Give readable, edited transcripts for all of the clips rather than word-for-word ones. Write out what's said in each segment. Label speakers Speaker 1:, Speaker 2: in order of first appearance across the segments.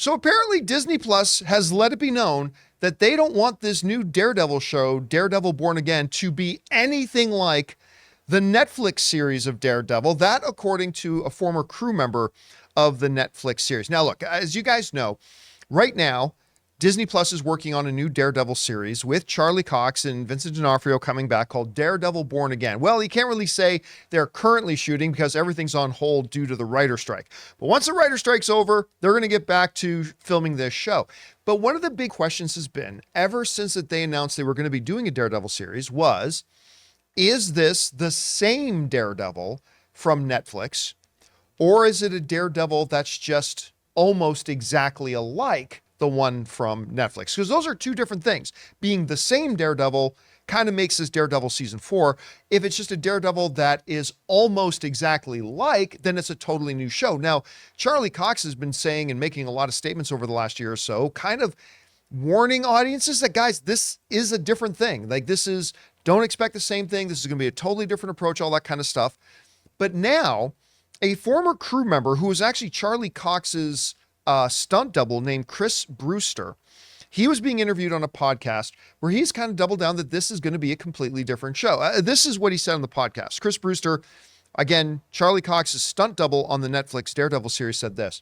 Speaker 1: So apparently Disney Plus has let it be known that they don't want this new Daredevil show, Daredevil Born Again, to be anything like the Netflix series of Daredevil. That, according to a former crew member of the Netflix series. Now, look, as you guys know, right now, Disney Plus is working on a new Daredevil series with Charlie Cox and Vincent D'Onofrio coming back called Daredevil Born Again. Well, you can't really say they're currently shooting because everything's on hold due to the writer strike. But once the writer strike's over, they're going to get back to filming this show. But one of the big questions has been, ever since that they announced they were going to be doing a Daredevil series, was, is this the same Daredevil from Netflix, or is it a Daredevil that's just almost exactly alike the one from Netflix? Because those are two different things. Being the same Daredevil kind of makes this Daredevil season 4. If it's just a Daredevil that is almost exactly like, then it's a totally new show. Now, Charlie Cox has been saying and making a lot of statements over the last year or so, kind of warning audiences that, guys, this is a different thing. Like, this is, don't expect the same thing. This is going to be a totally different approach, all that kind of stuff. But now, a former crew member who was actually Charlie Cox's stunt double named Chris Brewster, he was being interviewed on a podcast where he's kind of doubled down that this is going to be a completely different show. This is what he said on the podcast. Chris Brewster, again, Charlie Cox's stunt double on the Netflix Daredevil series, said this: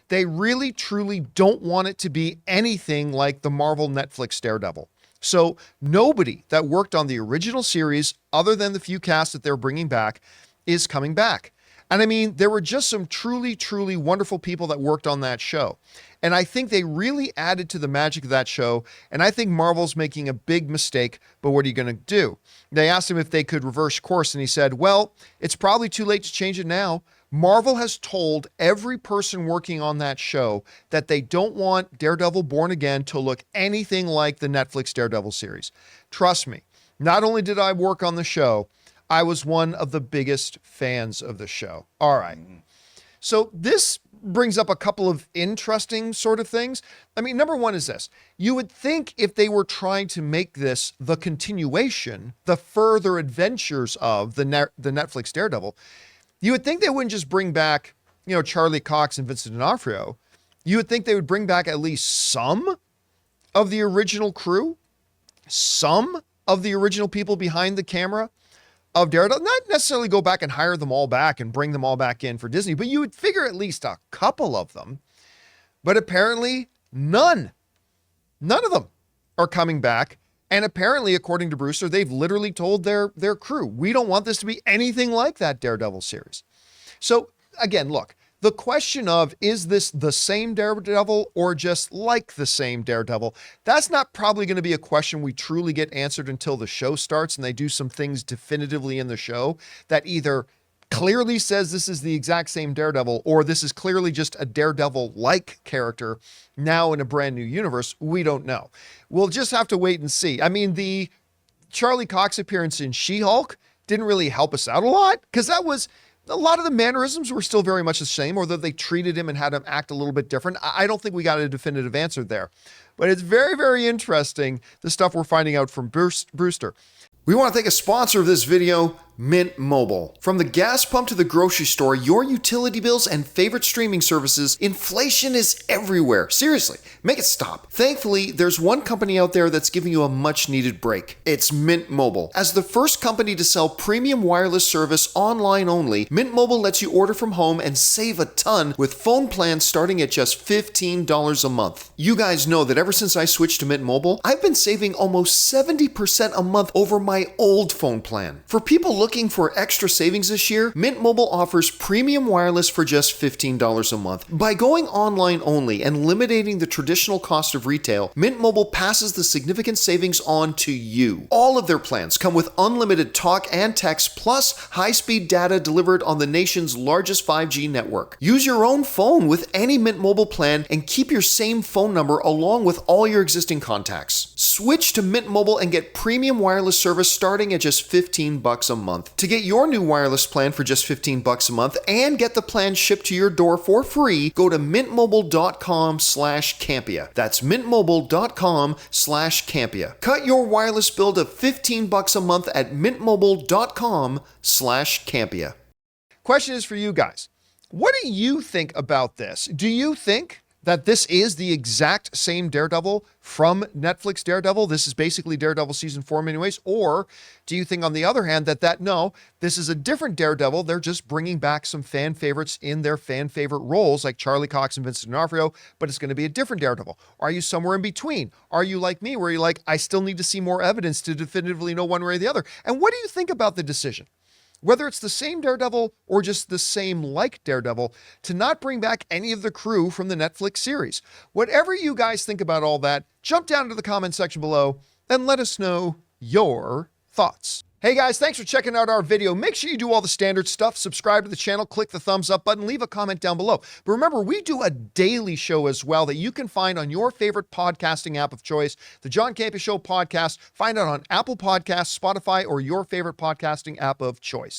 Speaker 1: they really, truly don't want it to be anything like the Marvel Netflix Daredevil. So nobody that worked on the original series, other than the few casts that they're bringing back, is coming back. And I mean, there were just some truly, truly wonderful people that worked on that show. And I think they really added to the magic of that show. And I think Marvel's making a big mistake, but what are you going to do? They asked him if they could reverse course, and he said, well, it's probably too late to change it now. Marvel has told every person working on that show that they don't want Daredevil Born Again to look anything like the Netflix Daredevil series. Trust me, not only did I work on the show, I was one of the biggest fans of the show. All right. So this brings up a couple of interesting sort of things. I mean, number one is this. You would think if they were trying to make this the continuation, the further adventures of the Netflix Daredevil, you would think they wouldn't just bring back, Charlie Cox and Vincent D'Onofrio. You would think they would bring back at least some of the original crew, some of the original people behind the camera of Daredevil. Not necessarily go back and hire them all back and bring them all back in for Disney, but you would figure at least a couple of them. But apparently none of them are coming back. And apparently, according to Brewster, they've literally told their crew, we don't want this to be anything like that Daredevil series. So again, look, the question of, is this the same Daredevil or just like the same Daredevil? That's not probably going to be a question we truly get answered until the show starts and they do some things definitively in the show that either clearly says this is the exact same Daredevil, or this is clearly just a Daredevil-like character now in a brand new universe. We don't know. We'll just have to wait and see. I mean, the Charlie Cox appearance in She-Hulk didn't really help us out a lot, because that was, a lot of the mannerisms were still very much the same, or that they treated him and had him act a little bit different. I don't think we got a definitive answer there. But it's very, very interesting, the stuff we're finding out from Brewster. We want to thank a sponsor of this video, Mint Mobile. From the gas pump to the grocery store, your utility bills and favorite streaming services, inflation is everywhere. Seriously, make it stop. Thankfully, there's one company out there that's giving you a much needed break. It's Mint Mobile. As the first company to sell premium wireless service online only, Mint Mobile lets you order from home and save a ton with phone plans starting at just $15 a month. You guys know that ever since I switched to Mint Mobile, I've been saving almost 70% a month over my old phone plan. For people looking for extra savings this year, Mint Mobile offers premium wireless for just $15 a month. By going online only and eliminating the traditional cost of retail, Mint Mobile passes the significant savings on to you. All of their plans come with unlimited talk and text plus high-speed data delivered on the nation's largest 5G network. Use your own phone with any Mint Mobile plan and keep your same phone number along with all your existing contacts. Switch to Mint Mobile and get premium wireless service starting at just $15 a month. To get your new wireless plan for just $15 a month and get the plan shipped to your door for free, go to mintmobile.com/Campea. That's mintmobile.com/Campea. Cut your wireless bill to $15 a month at mintmobile.com/Campea. Question is for you guys. What do you think about this? Do you think that this is the exact same Daredevil from Netflix Daredevil? This is basically Daredevil season 4 in many ways? Or do you think, on the other hand, that no, this is a different Daredevil? They're just bringing back some fan favorites in their fan favorite roles, like Charlie Cox and Vincent D'Onofrio, but it's going to be a different Daredevil. Are you somewhere in between? Are you like me, where you're like, I still need to see more evidence to definitively know one way or the other? And what do you think about the decision, whether it's the same Daredevil or just the same like Daredevil, to not bring back any of the crew from the Netflix series? Whatever you guys think about all that, jump down to the comment section below and let us know your thoughts. Hey guys, thanks for checking out our video. Make sure you do all the standard stuff, subscribe to the channel, click the thumbs up button, leave a comment down below. But remember, we do a daily show as well that you can find on your favorite podcasting app of choice, the John Campea Show podcast. Find it on Apple Podcasts, Spotify, or your favorite podcasting app of choice.